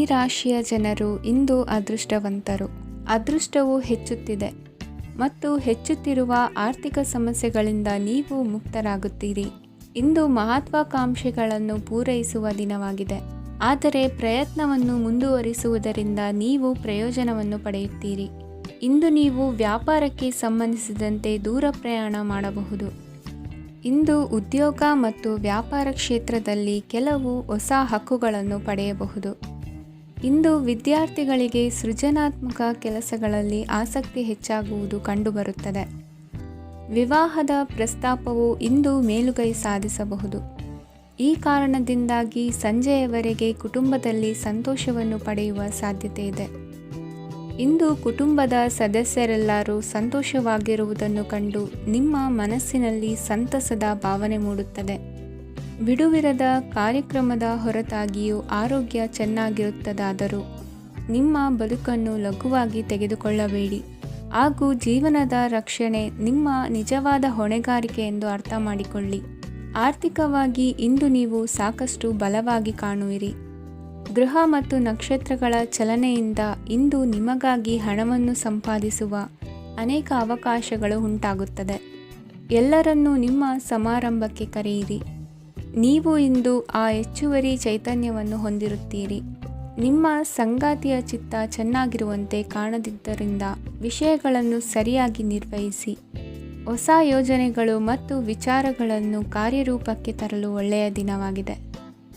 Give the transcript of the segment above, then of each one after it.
ರಾಶಿಯ ಜನರು ಇಂದು ಅದೃಷ್ಟವಂತರು. ಅದೃಷ್ಟವು ಹೆಚ್ಚುತ್ತಿದೆ ಮತ್ತು ಹೆಚ್ಚುತ್ತಿರುವ ಆರ್ಥಿಕ ಸಮಸ್ಯೆಗಳಿಂದ ನೀವು ಮುಕ್ತರಾಗುತ್ತೀರಿ. ಇಂದು ಮಹತ್ವಾಕಾಂಕ್ಷೆಗಳನ್ನು ಪೂರೈಸುವ ದಿನವಾಗಿದೆ. ಆದರೆ ಪ್ರಯತ್ನವನ್ನು ಮುಂದುವರಿಸುವುದರಿಂದ ನೀವು ಪ್ರಯೋಜನವನ್ನು ಪಡೆಯುತ್ತೀರಿ. ಇಂದು ನೀವು ವ್ಯಾಪಾರಕ್ಕೆ ಸಂಬಂಧಿಸಿದಂತೆ ದೂರ ಪ್ರಯಾಣ ಮಾಡಬಹುದು. ಇಂದು ಉದ್ಯೋಗ ಮತ್ತು ವ್ಯಾಪಾರ ಕ್ಷೇತ್ರದಲ್ಲಿ ಕೆಲವು ಹೊಸ ಹಕ್ಕುಗಳನ್ನು ಪಡೆಯಬಹುದು. ಇಂದು ವಿದ್ಯಾರ್ಥಿಗಳಿಗೆ ಸೃಜನಾತ್ಮಕ ಕೆಲಸಗಳಲ್ಲಿ ಆಸಕ್ತಿ ಹೆಚ್ಚಾಗುವುದು ಕಂಡುಬರುತ್ತದೆ. ವಿವಾಹದ ಪ್ರಸ್ತಾಪವು ಇಂದು ಮೇಲುಗೈ ಸಾಧಿಸಬಹುದು. ಈ ಕಾರಣದಿಂದಾಗಿ ಸಂಜೆಯವರೆಗೆ ಕುಟುಂಬದಲ್ಲಿ ಸಂತೋಷವನ್ನು ಪಡೆಯುವ ಸಾಧ್ಯತೆ ಇದೆ. ಇಂದು ಕುಟುಂಬದ ಸದಸ್ಯರೆಲ್ಲರೂ ಸಂತೋಷವಾಗಿರುವುದನ್ನು ಕಂಡು ನಿಮ್ಮ ಮನಸ್ಸಿನಲ್ಲಿ ಸಂತಸದ ಭಾವನೆ ಮೂಡುತ್ತದೆ. ಬಿಡುವಿರದ ಕಾರ್ಯಕ್ರಮದ ಹೊರತಾಗಿಯೂ ಆರೋಗ್ಯ ಚೆನ್ನಾಗಿರುತ್ತದಾದರೂ ನಿಮ್ಮ ಬದುಕನ್ನು ಲಘುವಾಗಿ ತೆಗೆದುಕೊಳ್ಳಬೇಡಿ ಹಾಗೂ ಜೀವನದ ರಕ್ಷಣೆ ನಿಮ್ಮ ನಿಜವಾದ ಹೊಣೆಗಾರಿಕೆ ಎಂದು ಅರ್ಥ ಮಾಡಿಕೊಳ್ಳಿ. ಆರ್ಥಿಕವಾಗಿ ಇಂದು ನೀವು ಸಾಕಷ್ಟು ಬಲವಾಗಿ ಕಾಣುವಿರಿ. ಗ್ರಹ ಮತ್ತು ನಕ್ಷತ್ರಗಳ ಚಲನೆಯಿಂದ ಇಂದು ನಿಮಗಾಗಿ ಹಣವನ್ನು ಸಂಪಾದಿಸುವ ಅನೇಕ ಅವಕಾಶಗಳು ಉಂಟಾಗುತ್ತದೆ. ಎಲ್ಲರನ್ನೂ ನಿಮ್ಮ ಸಮಾರಂಭಕ್ಕೆ ಕರೆಯಿರಿ. ನೀವು ಇಂದು ಆ ಹೆಚ್ಚುವರಿ ಚೈತನ್ಯವನ್ನು ಹೊಂದಿರುತ್ತೀರಿ. ನಿಮ್ಮ ಸಂಗಾತಿಯ ಚಿತ್ತ ಚೆನ್ನಾಗಿರುವಂತೆ ಕಾಣದಿದ್ದರಿಂದ ವಿಷಯಗಳನ್ನು ಸರಿಯಾಗಿ ನಿರ್ವಹಿಸಿ. ಹೊಸ ಯೋಜನೆಗಳು ಮತ್ತು ವಿಚಾರಗಳನ್ನು ಕಾರ್ಯರೂಪಕ್ಕೆ ತರಲು ಒಳ್ಳೆಯ ದಿನವಾಗಿದೆ.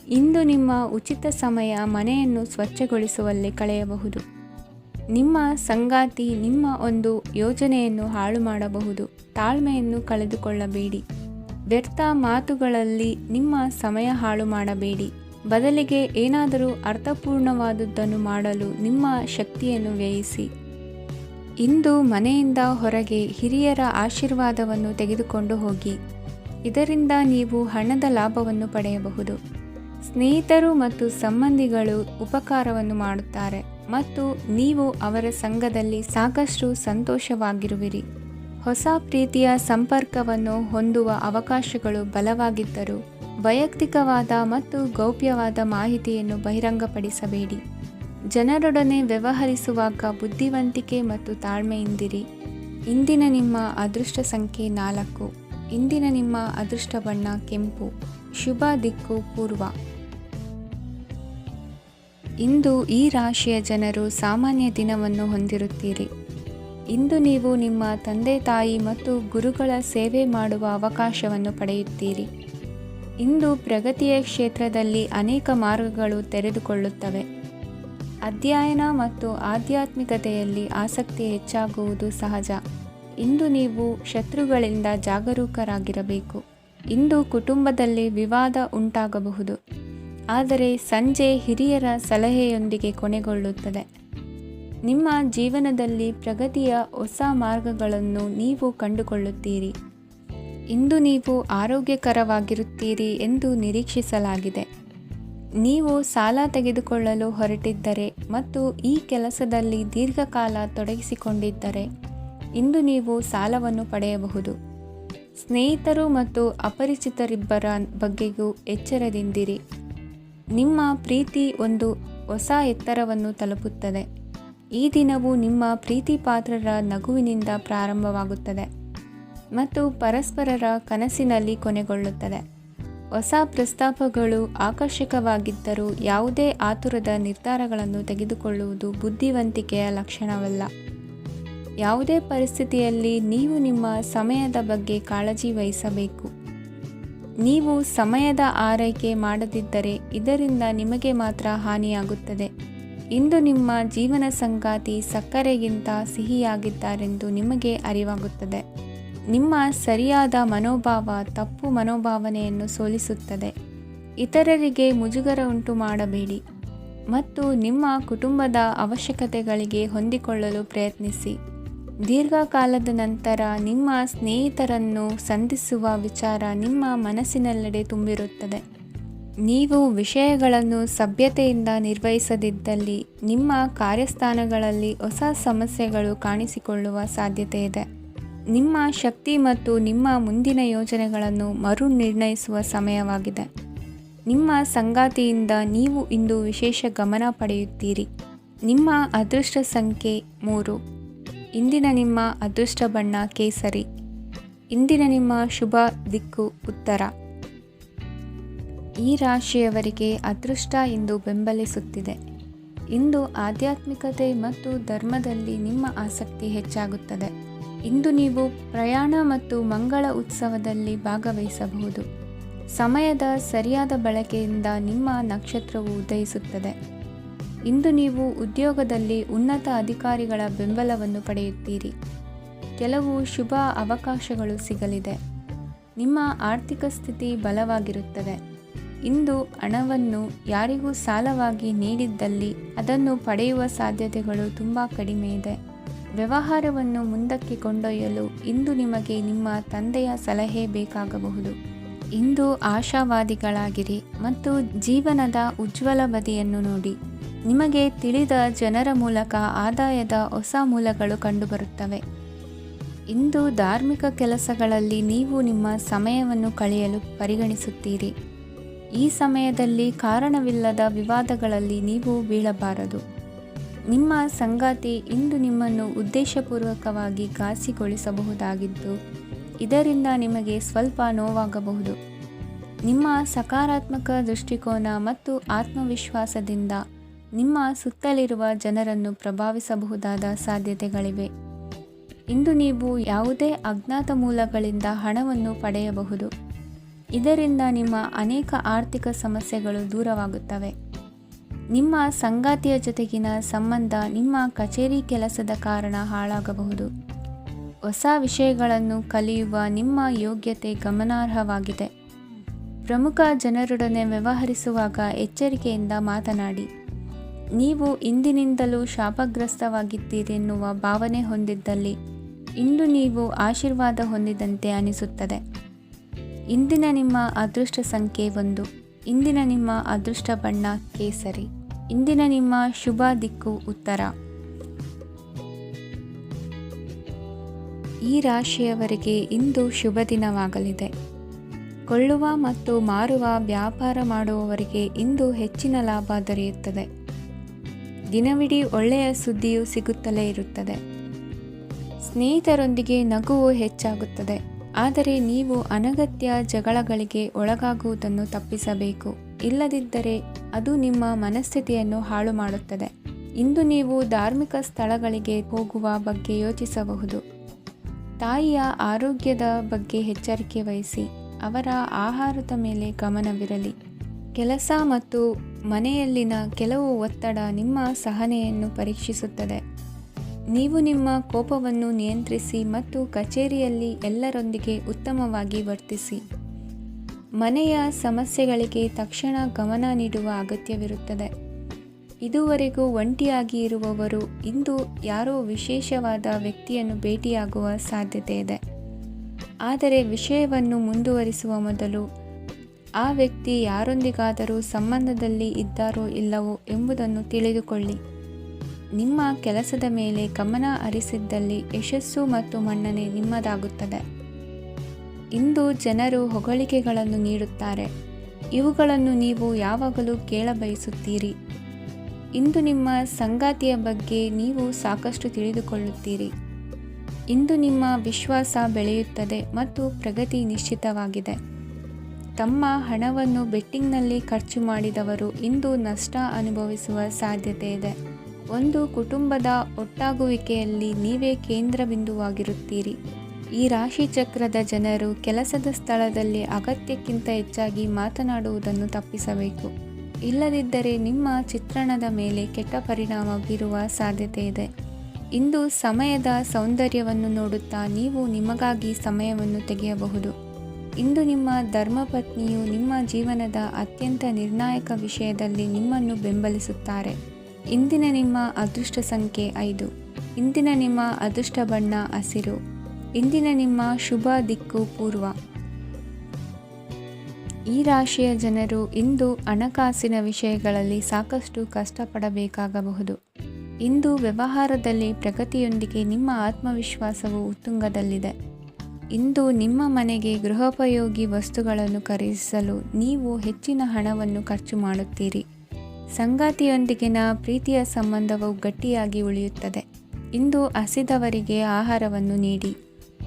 ಇಂದು ನಿಮ್ಮ ಉಚಿತ ಸಮಯ ಮನೆಯನ್ನು ಸ್ವಚ್ಛಗೊಳಿಸುವಲ್ಲಿ ಕಳೆಯಬಹುದು. ನಿಮ್ಮ ಸಂಗಾತಿ ನಿಮ್ಮ ಒಂದು ಯೋಜನೆಯನ್ನು ಹಾಳು ಮಾಡಬಹುದು. ತಾಳ್ಮೆಯನ್ನು ಕಳೆದುಕೊಳ್ಳಬೇಡಿ. ವ್ಯರ್ಥ ಮಾತುಗಳಲ್ಲಿ ನಿಮ್ಮ ಸಮಯ ಹಾಳು ಮಾಡಬೇಡಿ. ಬದಲಿಗೆ ಏನಾದರೂ ಅರ್ಥಪೂರ್ಣವಾದುದನ್ನು ಮಾಡಲು ನಿಮ್ಮ ಶಕ್ತಿಯನ್ನು ವ್ಯಯಿಸಿ. ಇಂದು ಮನೆಯಿಂದ ಹೊರಗೆ ಹಿರಿಯರ ಆಶೀರ್ವಾದವನ್ನು ತೆಗೆದುಕೊಂಡು ಹೋಗಿ. ಇದರಿಂದ ನೀವು ಹಣದ ಲಾಭವನ್ನು ಪಡೆಯಬಹುದು. ಸ್ನೇಹಿತರು ಮತ್ತು ಸಂಬಂಧಿಗಳು ಉಪಕಾರವನ್ನು ಮಾಡುತ್ತಾರೆ ಮತ್ತು ನೀವು ಅವರ ಸಂಘದಲ್ಲಿ ಸಾಕಷ್ಟು ಸಂತೋಷವಾಗಿರುವಿರಿ. ಹೊಸ ಪ್ರೀತಿಯ ಸಂಪರ್ಕವನ್ನು ಹೊಂದುವ ಅವಕಾಶಗಳು ಬಲವಾಗಿದ್ದರೂ ವೈಯಕ್ತಿಕವಾದ ಮತ್ತು ಗೌಪ್ಯವಾದ ಮಾಹಿತಿಯನ್ನು ಬಹಿರಂಗಪಡಿಸಬೇಡಿ. ಜನರೊಡನೆ ವ್ಯವಹರಿಸುವಾಗ ಬುದ್ಧಿವಂತಿಕೆ ಮತ್ತು ತಾಳ್ಮೆಯಿಂದಿರಿ. ಇಂದಿನ ನಿಮ್ಮ ಅದೃಷ್ಟ ಸಂಖ್ಯೆ 4. ಇಂದಿನ ನಿಮ್ಮ ಅದೃಷ್ಟ ಬಣ್ಣ ಕೆಂಪು. ಶುಭ ದಿಕ್ಕು ಪೂರ್ವ. ಇಂದು ಈ ರಾಶಿಯ ಜನರು ಸಾಮಾನ್ಯ ದಿನವನ್ನು ಹೊಂದಿರುತ್ತೀರಿ. ಇಂದು ನೀವು ನಿಮ್ಮ ತಂದೆ ತಾಯಿ ಮತ್ತು ಗುರುಗಳ ಸೇವೆ ಮಾಡುವ ಅವಕಾಶವನ್ನು ಪಡೆಯುತ್ತೀರಿ. ಇಂದು ಪ್ರಗತಿಯ ಕ್ಷೇತ್ರದಲ್ಲಿ ಅನೇಕ ಮಾರ್ಗಗಳು ತೆರೆದುಕೊಳ್ಳುತ್ತವೆ. ಅಧ್ಯಯನ ಮತ್ತು ಆಧ್ಯಾತ್ಮಿಕತೆಯಲ್ಲಿ ಆಸಕ್ತಿ ಹೆಚ್ಚಾಗುವುದು ಸಹಜ. ಇಂದು ನೀವು ಶತ್ರುಗಳಿಂದ ಜಾಗರೂಕರಾಗಿರಬೇಕು. ಇಂದು ಕುಟುಂಬದಲ್ಲಿ ವಿವಾದ ಉಂಟಾಗಬಹುದು, ಆದರೆ ಸಂಜೆ ಹಿರಿಯರ ಸಲಹೆಯೊಂದಿಗೆ ಕೊನೆಗೊಳ್ಳುತ್ತದೆ. ನಿಮ್ಮ ಜೀವನದಲ್ಲಿ ಪ್ರಗತಿಯ ಹೊಸ ಮಾರ್ಗಗಳನ್ನು ನೀವು ಕಂಡುಕೊಳ್ಳುತ್ತೀರಿ. ಇಂದು ನೀವು ಆರೋಗ್ಯಕರವಾಗಿರುತ್ತೀರಿ ಎಂದು ನಿರೀಕ್ಷಿಸಲಾಗಿದೆ. ನೀವು ಸಾಲ ತೆಗೆದುಕೊಳ್ಳಲು ಹೊರಟಿದ್ದರೆ ಮತ್ತು ಈ ಕೆಲಸದಲ್ಲಿ ದೀರ್ಘಕಾಲ ತೊಡಗಿಸಿಕೊಂಡಿದ್ದರೆ ಇಂದು ನೀವು ಸಾಲವನ್ನು ಪಡೆಯಬಹುದು. ಸ್ನೇಹಿತರು ಮತ್ತು ಅಪರಿಚಿತರಿಬ್ಬರ ಬಗ್ಗೆಯೂ ಎಚ್ಚರದಿಂದಿರಿ. ನಿಮ್ಮ ಪ್ರೀತಿ ಒಂದು ಹೊಸ ಎತ್ತರವನ್ನು ತಲುಪುತ್ತದೆ. ಈ ದಿನವು ನಿಮ್ಮ ಪ್ರೀತಿ ಪಾತ್ರರ ನಗುವಿನಿಂದ ಪ್ರಾರಂಭವಾಗುತ್ತದೆ ಮತ್ತು ಪರಸ್ಪರರ ಕನಸಿನಲ್ಲಿ ಕೊನೆಗೊಳ್ಳುತ್ತದೆ. ಹೊಸ ಪ್ರಸ್ತಾಪಗಳು ಆಕರ್ಷಕವಾಗಿದ್ದರೂ ಯಾವುದೇ ಆತುರದ ನಿರ್ಧಾರಗಳನ್ನು ತೆಗೆದುಕೊಳ್ಳುವುದು ಬುದ್ಧಿವಂತಿಕೆಯ ಲಕ್ಷಣವಲ್ಲ. ಯಾವುದೇ ಪರಿಸ್ಥಿತಿಯಲ್ಲಿ ನೀವು ನಿಮ್ಮ ಸಮಯದ ಬಗ್ಗೆ ಕಾಳಜಿ ವಹಿಸಬೇಕು. ನೀವು ಸಮಯದ ಆರೈಕೆ ಮಾಡದಿದ್ದರೆ ಇದರಿಂದ ನಿಮಗೆ ಮಾತ್ರ ಹಾನಿಯಾಗುತ್ತದೆ. ಇಂದು ನಿಮ್ಮ ಜೀವನ ಸಂಗಾತಿ ಸಕ್ಕರೆಗಿಂತ ಸಿಹಿಯಾಗಿದ್ದಾರೆಂದು ನಿಮಗೆ ಅರಿವಾಗುತ್ತದೆ. ನಿಮ್ಮ ಸರಿಯಾದ ಮನೋಭಾವ ತಪ್ಪು ಮನೋಭಾವನೆಯನ್ನು ಸೋಲಿಸುತ್ತದೆ. ಇತರರಿಗೆ ಮುಜುಗರ ಉಂಟು ಮಾಡಬೇಡಿ ಮತ್ತು ನಿಮ್ಮ ಕುಟುಂಬದ ಅವಶ್ಯಕತೆಗಳಿಗೆ ಹೊಂದಿಕೊಳ್ಳಲು ಪ್ರಯತ್ನಿಸಿ. ದೀರ್ಘಕಾಲದ ನಂತರ ನಿಮ್ಮ ಸ್ನೇಹಿತರನ್ನು ಸಂಧಿಸುವ ವಿಚಾರ ನಿಮ್ಮ ಮನಸ್ಸಿನೆಲ್ಲೆಡೆ ತುಂಬಿರುತ್ತದೆ. ನೀವು ವಿಷಯಗಳನ್ನು ಸಭ್ಯತೆಯಿಂದ ನಿರ್ವಹಿಸದಿದ್ದಲ್ಲಿ ನಿಮ್ಮ ಕಾರ್ಯಸ್ಥಾನಗಳಲ್ಲಿ ಹೊಸ ಸಮಸ್ಯೆಗಳು ಕಾಣಿಸಿಕೊಳ್ಳುವ ಸಾಧ್ಯತೆ ಇದೆ. ನಿಮ್ಮ ಶಕ್ತಿ ಮತ್ತು ನಿಮ್ಮ ಮುಂದಿನ ಯೋಜನೆಗಳನ್ನು ಮರು ನಿರ್ಣಯಿಸುವ ಸಮಯವಾಗಿದೆ. ನಿಮ್ಮ ಸಂಗಾತಿಯಿಂದ ನೀವು ಇಂದು ವಿಶೇಷ ಗಮನ ಪಡೆಯುತ್ತೀರಿ. ನಿಮ್ಮ ಅದೃಷ್ಟ ಸಂಖ್ಯೆ 3. ಇಂದಿನ ನಿಮ್ಮ ಅದೃಷ್ಟ ಬಣ್ಣ ಕೇಸರಿ. ಇಂದಿನ ನಿಮ್ಮ ಶುಭ ದಿಕ್ಕು ಉತ್ತರ. ಈ ರಾಶಿಯವರಿಗೆ ಅದೃಷ್ಟ ಇಂದು ಬೆಂಬಲಿಸುತ್ತಿದೆ. ಇಂದು ಆಧ್ಯಾತ್ಮಿಕತೆ ಮತ್ತು ಧರ್ಮದಲ್ಲಿ ನಿಮ್ಮ ಆಸಕ್ತಿ ಹೆಚ್ಚಾಗುತ್ತದೆ. ಇಂದು ನೀವು ಪ್ರಯಾಣ ಮತ್ತು ಮಂಗಳ ಉತ್ಸವದಲ್ಲಿ ಭಾಗವಹಿಸಬಹುದು. ಸಮಯದ ಸರಿಯಾದ ಬಳಕೆಯಿಂದ ನಿಮ್ಮ ನಕ್ಷತ್ರವು ಉದಯಿಸುತ್ತದೆ. ಇಂದು ನೀವು ಉದ್ಯೋಗದಲ್ಲಿ ಉನ್ನತ ಅಧಿಕಾರಿಗಳ ಬೆಂಬಲವನ್ನು ಪಡೆಯುತ್ತೀರಿ. ಕೆಲವು ಶುಭ ಅವಕಾಶಗಳು ಸಿಗಲಿದೆ. ನಿಮ್ಮ ಆರ್ಥಿಕ ಸ್ಥಿತಿ ಬಲವಾಗಿರುತ್ತದೆ. ಇಂದು ಹಣವನ್ನು ಯಾರಿಗೂ ಸಾಲವಾಗಿ ನೀಡಿದ್ದಲ್ಲಿ ಅದನ್ನು ಪಡೆಯುವ ಸಾಧ್ಯತೆಗಳು ತುಂಬ ಕಡಿಮೆ ಇದೆ. ವ್ಯವಹಾರವನ್ನು ಮುಂದಕ್ಕೆ ಕೊಂಡೊಯ್ಯಲು ಇಂದು ನಿಮಗೆ ನಿಮ್ಮ ತಂದೆಯ ಸಲಹೆ ಬೇಕಾಗಬಹುದು. ಇಂದು ಆಶಾವಾದಿಗಳಾಗಿರಿ ಮತ್ತು ಜೀವನದ ಉಜ್ವಲ ಬದಿಯನ್ನು ನೋಡಿ. ನಿಮಗೆ ತಿಳಿದ ಜನರ ಮೂಲಕ ಆದಾಯದ ಹೊಸ ಮೂಲಗಳು ಕಂಡುಬರುತ್ತವೆ. ಇಂದು ಧಾರ್ಮಿಕ ಕೆಲಸಗಳಲ್ಲಿ ನೀವು ನಿಮ್ಮ ಸಮಯವನ್ನು ಕಳೆಯಲು ಪರಿಗಣಿಸುತ್ತೀರಿ. ಈ ಸಮಯದಲ್ಲಿ ಕಾರಣವಿಲ್ಲದ ವಿವಾದಗಳಲ್ಲಿ ನೀವು ಬೀಳಬಾರದು. ನಿಮ್ಮ ಸಂಗಾತಿ ಇಂದು ನಿಮ್ಮನ್ನು ಉದ್ದೇಶಪೂರ್ವಕವಾಗಿ ಘಾಸಿಗೊಳಿಸಬಹುದಾಗಿದ್ದು, ಇದರಿಂದ ನಿಮಗೆ ಸ್ವಲ್ಪ ನೋವಾಗಬಹುದು. ನಿಮ್ಮ ಸಕಾರಾತ್ಮಕ ದೃಷ್ಟಿಕೋನ ಮತ್ತು ಆತ್ಮವಿಶ್ವಾಸದಿಂದ ನಿಮ್ಮ ಸುತ್ತಲಿರುವ ಜನರನ್ನು ಪ್ರಭಾವಿಸಬಹುದಾದ ಸಾಧ್ಯತೆಗಳಿವೆ. ಇಂದು ನೀವು ಯಾವುದೇ ಅಜ್ಞಾತ ಮೂಲಗಳಿಂದ ಹಣವನ್ನು ಪಡೆಯಬಹುದು. ಇದರಿಂದ ನಿಮ್ಮ ಅನೇಕ ಆರ್ಥಿಕ ಸಮಸ್ಯೆಗಳು ದೂರವಾಗುತ್ತವೆ. ನಿಮ್ಮ ಸಂಗಾತಿಯ ಜೊತೆಗಿನ ಸಂಬಂಧ ನಿಮ್ಮ ಕಚೇರಿ ಕೆಲಸದ ಕಾರಣ ಹಾಳಾಗಬಹುದು. ಹೊಸ ವಿಷಯಗಳನ್ನು ಕಲಿಯುವ ನಿಮ್ಮ ಯೋಗ್ಯತೆ ಗಮನಾರ್ಹವಾಗಿದೆ. ಪ್ರಮುಖ ಜನರೊಡನೆ ವ್ಯವಹರಿಸುವಾಗ ಎಚ್ಚರಿಕೆಯಿಂದ ಮಾತನಾಡಿ. ನೀವು ಇಂದಿನಿಂದಲೂ ಶಾಪಗ್ರಸ್ತವಾಗಿದ್ದೀರೆನ್ನುವ ಭಾವನೆ ಹೊಂದಿದ್ದಲ್ಲಿ ಇಂದು ನೀವು ಆಶೀರ್ವಾದ ಹೊಂದಿದಂತೆ ಅನಿಸುತ್ತದೆ. ಇಂದಿನ ನಿಮ್ಮ ಅದೃಷ್ಟ ಸಂಖ್ಯೆ 1. ಇಂದಿನ ನಿಮ್ಮ ಅದೃಷ್ಟ ಬಣ್ಣ ಕೇಸರಿ. ಇಂದಿನ ನಿಮ್ಮ ಶುಭ ದಿಕ್ಕು ಉತ್ತರ. ಈ ರಾಶಿಯವರಿಗೆ ಇಂದು ಶುಭ ದಿನವಾಗಲಿದೆ. ಕೊಳ್ಳುವ ಮತ್ತು ಮಾರುವ ವ್ಯಾಪಾರ ಮಾಡುವವರಿಗೆ ಇಂದು ಹೆಚ್ಚಿನ ಲಾಭ ದೊರೆಯುತ್ತದೆ. ದಿನವಿಡೀ ಒಳ್ಳೆಯ ಸುದ್ದಿಯು ಸಿಗುತ್ತಲೇ ಇರುತ್ತದೆ. ಸ್ನೇಹಿತರೊಂದಿಗೆ ನಗುವು ಹೆಚ್ಚಾಗುತ್ತದೆ. ಆದರೆ ನೀವು ಅನಗತ್ಯ ಜಗಳಗಳಿಗೆ ಒಳಗಾಗುವುದನ್ನು ತಪ್ಪಿಸಬೇಕು. ಇಲ್ಲದಿದ್ದರೆ ಅದು ನಿಮ್ಮ ಮನಸ್ಥಿತಿಯನ್ನು ಹಾಳು ಮಾಡುತ್ತದೆ. ಇಂದು ನೀವು ಧಾರ್ಮಿಕ ಸ್ಥಳಗಳಿಗೆ ಹೋಗುವ ಬಗ್ಗೆ ಯೋಚಿಸಬಹುದು. ತಾಯಿಯ ಆರೋಗ್ಯದ ಬಗ್ಗೆ ಎಚ್ಚರಿಕೆ ವಹಿಸಿ. ಅವರ ಆಹಾರದ ಮೇಲೆ ಗಮನವಿರಲಿ. ಕೆಲಸ ಮತ್ತು ಮನೆಯಲ್ಲಿನ ಕೆಲವು ಒತ್ತಡ ನಿಮ್ಮ ಸಹನೆಯನ್ನು ಪರೀಕ್ಷಿಸುತ್ತದೆ. ನೀವು ನಿಮ್ಮ ಕೋಪವನ್ನು ನಿಯಂತ್ರಿಸಿ ಮತ್ತು ಕಚೇರಿಯಲ್ಲಿ ಎಲ್ಲರೊಂದಿಗೆ ಉತ್ತಮವಾಗಿ ವರ್ತಿಸಿ. ಮನೆಯ ಸಮಸ್ಯೆಗಳಿಗೆ ತಕ್ಷಣ ಗಮನ ನೀಡುವ ಅಗತ್ಯವಿರುತ್ತದೆ. ಇದುವರೆಗೂ ಒಂಟಿಯಾಗಿ ಇರುವವರು ಇಂದು ಯಾರೋ ವಿಶೇಷವಾದ ವ್ಯಕ್ತಿಯನ್ನು ಭೇಟಿಯಾಗುವ ಸಾಧ್ಯತೆ ಇದೆ. ಆದರೆ ವಿಷಯವನ್ನು ಮುಂದುವರಿಸುವ ಮೊದಲು ಆ ವ್ಯಕ್ತಿ ಯಾರೊಂದಿಗಾದರೂ ಸಂಬಂಧದಲ್ಲಿ ಇದ್ದಾರೋ ಇಲ್ಲವೋ ಎಂಬುದನ್ನು ತಿಳಿದುಕೊಳ್ಳಿ. ನಿಮ್ಮ ಕೆಲಸದ ಮೇಲೆ ಗಮನ ಹರಿಸಿದ್ದಲ್ಲಿ ಯಶಸ್ಸು ಮತ್ತು ಮನ್ನಣೆ ನಿಮ್ಮದಾಗುತ್ತದೆ. ಇಂದು ಜನರು ಹೊಗಳಿಕೆಗಳನ್ನು ನೀಡುತ್ತಾರೆ. ಇವುಗಳನ್ನು ನೀವು ಯಾವಾಗಲೂ ಕೇಳಬಯಸುತ್ತೀರಿ. ಇಂದು ನಿಮ್ಮ ಸಂಗಾತಿಯ ಬಗ್ಗೆ ನೀವು ಸಾಕಷ್ಟು ತಿಳಿದುಕೊಳ್ಳುತ್ತೀರಿ. ಇಂದು ನಿಮ್ಮ ವಿಶ್ವಾಸ ಬೆಳೆಯುತ್ತದೆ ಮತ್ತು ಪ್ರಗತಿ ನಿಶ್ಚಿತವಾಗಿದೆ. ತಮ್ಮ ಹಣವನ್ನು ಬೆಟ್ಟಿಂಗ್ನಲ್ಲಿ ಖರ್ಚು ಮಾಡಿದವರು ಇಂದು ನಷ್ಟ ಅನುಭವಿಸುವ ಸಾಧ್ಯತೆ ಇದೆ. ಒಂದು ಕುಟುಂಬದ ಒಟ್ಟಾಗುವಿಕೆಯಲ್ಲಿ ನೀವೇ ಕೇಂದ್ರ ಬಿಂದುವಾಗಿರುತ್ತೀರಿ. ಈ ರಾಶಿ ಚಕ್ರದ ಜನರು ಕೆಲಸದ ಸ್ಥಳದಲ್ಲಿ ಅಗತ್ಯಕ್ಕಿಂತ ಹೆಚ್ಚಾಗಿ ಮಾತನಾಡುವುದನ್ನು ತಪ್ಪಿಸಬೇಕು. ಇಲ್ಲದಿದ್ದರೆ ನಿಮ್ಮ ಚಿತ್ರಣದ ಮೇಲೆ ಕೆಟ್ಟ ಪರಿಣಾಮ ಬೀರುವ ಸಾಧ್ಯತೆ ಇದೆ. ಇಂದು ಸಮಯದ ಸೌಂದರ್ಯವನ್ನು ನೋಡುತ್ತಾ ನೀವು ನಿಮಗಾಗಿ ಸಮಯವನ್ನು ತೆಗೆಯಬಹುದು. ಇಂದು ನಿಮ್ಮ ಧರ್ಮಪತ್ನಿಯು ನಿಮ್ಮ ಜೀವನದ ಅತ್ಯಂತ ನಿರ್ಣಾಯಕ ವಿಷಯದಲ್ಲಿ ನಿಮ್ಮನ್ನು ಬೆಂಬಲಿಸುತ್ತಾರೆ. ಇಂದಿನ ನಿಮ್ಮ ಅದೃಷ್ಟ ಸಂಖ್ಯೆ 5. ಇಂದಿನ ನಿಮ್ಮ ಅದೃಷ್ಟ ಬಣ್ಣ ಹಸಿರು. ಇಂದಿನ ನಿಮ್ಮ ಶುಭ ದಿಕ್ಕು ಪೂರ್ವ. ಈ ರಾಶಿಯ ಜನರು ಇಂದು ಹಣಕಾಸಿನ ವಿಷಯಗಳಲ್ಲಿ ಸಾಕಷ್ಟು ಕಷ್ಟಪಡಬೇಕಾಗಬಹುದು. ಇಂದು ವ್ಯವಹಾರದಲ್ಲಿ ಪ್ರಗತಿಯೊಂದಿಗೆ ನಿಮ್ಮ ಆತ್ಮವಿಶ್ವಾಸವು ಉತ್ತುಂಗದಲ್ಲಿದೆ. ಇಂದು ನಿಮ್ಮ ಮನೆಗೆ ಗೃಹೋಪಯೋಗಿ ವಸ್ತುಗಳನ್ನು ಖರೀದಿಸಲು ನೀವು ಹೆಚ್ಚಿನ ಹಣವನ್ನು ಖರ್ಚು ಮಾಡುತ್ತೀರಿ. ಸಂಗಾತಿಯೊಂದಿಗಿನ ಪ್ರೀತಿಯ ಸಂಬಂಧವು ಗಟ್ಟಿಯಾಗಿ ಉಳಿಯುತ್ತದೆ. ಇಂದು ಹಸಿದವರಿಗೆ ಆಹಾರವನ್ನು ನೀಡಿ.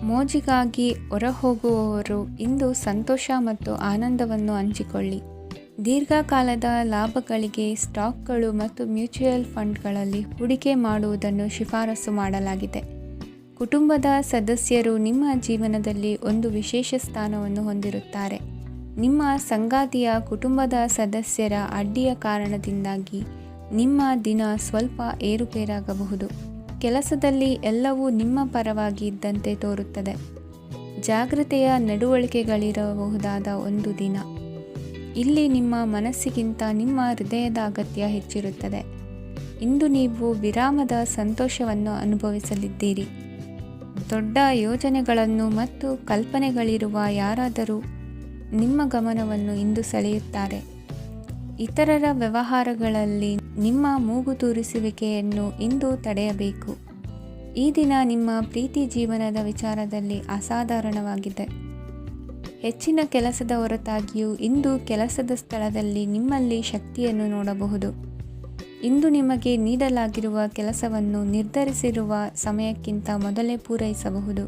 ಮೋಜಿಗಾಗಿ ಹೊರಹೋಗುವವರು ಇಂದು ಸಂತೋಷ ಮತ್ತು ಆನಂದವನ್ನು ಹಂಚಿಕೊಳ್ಳಿ. ದೀರ್ಘಕಾಲದ ಲಾಭಗಳಿಗೆ ಸ್ಟಾಕ್ಗಳು ಮತ್ತು ಮ್ಯೂಚುವಲ್ ಫಂಡ್ಗಳಲ್ಲಿ ಹೂಡಿಕೆ ಮಾಡುವುದನ್ನು ಶಿಫಾರಸು ಮಾಡಲಾಗಿದೆ. ಕುಟುಂಬದ ಸದಸ್ಯರು ನಿಮ್ಮ ಜೀವನದಲ್ಲಿ ಒಂದು ವಿಶೇಷ ಸ್ಥಾನವನ್ನು ಹೊಂದಿರುತ್ತಾರೆ. ನಿಮ್ಮ ಸಂಗಾತಿಯ ಕುಟುಂಬದ ಸದಸ್ಯರ ಅಡ್ಡಿಯ ಕಾರಣದಿಂದಾಗಿ ನಿಮ್ಮ ದಿನ ಸ್ವಲ್ಪ ಏರುಪೇರಾಗಬಹುದು. ಕೆಲಸದಲ್ಲಿ ಎಲ್ಲವೂ ನಿಮ್ಮ ಪರವಾಗಿ ಇದ್ದಂತೆ ತೋರುತ್ತದೆ. ಜಾಗ್ರತೆಯ ನಡವಳಿಕೆಗಳಿರಬಹುದಾದ ಒಂದು ದಿನ. ಇಲ್ಲಿ ನಿಮ್ಮ ಮನಸ್ಸಿಗಿಂತ ನಿಮ್ಮ ಹೃದಯದ ಅಗತ್ಯ ಹೆಚ್ಚಿರುತ್ತದೆ. ಇಂದು ನೀವು ವಿರಾಮದ ಸಂತೋಷವನ್ನು ಅನುಭವಿಸಲಿದ್ದೀರಿ. ದೊಡ್ಡ ಯೋಜನೆಗಳನ್ನು ಮತ್ತು ಕಲ್ಪನೆಗಳಿರುವ ಯಾರಾದರೂ ನಿಮ್ಮ ಗಮನವನ್ನು ಇಂದು ಸೆಳೆಯುತ್ತಾರೆ. ಇತರರ ವ್ಯವಹಾರಗಳಲ್ಲಿ ನಿಮ್ಮ ಮೂಗು ತೂರಿಸುವಿಕೆಯನ್ನು ಇಂದು ತಡೆಯಬೇಕು. ಈ ದಿನ ನಿಮ್ಮ ಪ್ರೀತಿ ಜೀವನದ ವಿಚಾರದಲ್ಲಿ ಅಸಾಧಾರಣವಾಗಿದೆ. ಹೆಚ್ಚಿನ ಕೆಲಸದ ಹೊರತಾಗಿಯೂ ಇಂದು ಕೆಲಸದ ಸ್ಥಳದಲ್ಲಿ ನಿಮ್ಮಲ್ಲಿ ಶಕ್ತಿಯನ್ನು ನೋಡಬಹುದು. ಇಂದು ನಿಮಗೆ ನೀಡಲಾಗಿರುವ ಕೆಲಸವನ್ನು ನಿರ್ಧರಿಸಿರುವ ಸಮಯಕ್ಕಿಂತ ಮೊದಲೇ ಪೂರೈಸಬಹುದು.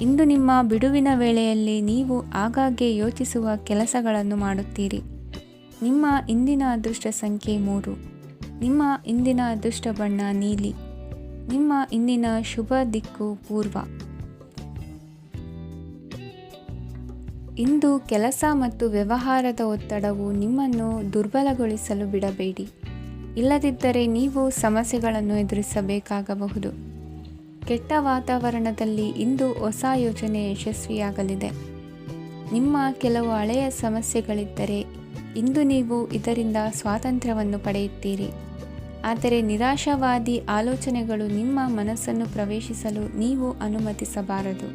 ಇಂದು ನಿಮ್ಮ ಬಿಡುವಿನ ವೇಳೆಯಲ್ಲಿ ನೀವು ಆಗಾಗ್ಗೆ ಯೋಚಿಸುವ ಕೆಲಸಗಳನ್ನು ಮಾಡುತ್ತೀರಿ. ನಿಮ್ಮ ಇಂದಿನ ಅದೃಷ್ಟ ಸಂಖ್ಯೆ 3. ನಿಮ್ಮ ಇಂದಿನ ಅದೃಷ್ಟ ಬಣ್ಣ ನೀಲಿ. ನಿಮ್ಮ ಇಂದಿನ ಶುಭ ದಿಕ್ಕು ಪೂರ್ವ. ಇಂದು ಕೆಲಸ ಮತ್ತು ವ್ಯವಹಾರದ ಒತ್ತಡವು ನಿಮ್ಮನ್ನು ದುರ್ಬಲಗೊಳಿಸಲು ಬಿಡಬೇಡಿ. ಇಲ್ಲದಿದ್ದರೆ ನೀವು ಸಮಸ್ಯೆಗಳನ್ನು ಎದುರಿಸಬೇಕಾಗಬಹುದು. ಕೆಟ್ಟ ವಾತಾವರಣದಲ್ಲಿ ಇಂದು ಹೊಸ ಯೋಜನೆ ಯಶಸ್ವಿಯಾಗಲಿದೆ. ನಿಮ್ಮ ಕೆಲವು ಹಳೆಯ ಸಮಸ್ಯೆಗಳಿದ್ದರೆ ಇಂದು ನೀವು ಇದರಿಂದ ಸ್ವಾತಂತ್ರ್ಯವನ್ನು ಪಡೆಯುತ್ತೀರಿ. ಆದರೆ ನಿರಾಶಾವಾದಿ ಆಲೋಚನೆಗಳು ನಿಮ್ಮ ಮನಸ್ಸನ್ನು ಪ್ರವೇಶಿಸಲು ನೀವು ಅನುಮತಿಸಬಾರದು.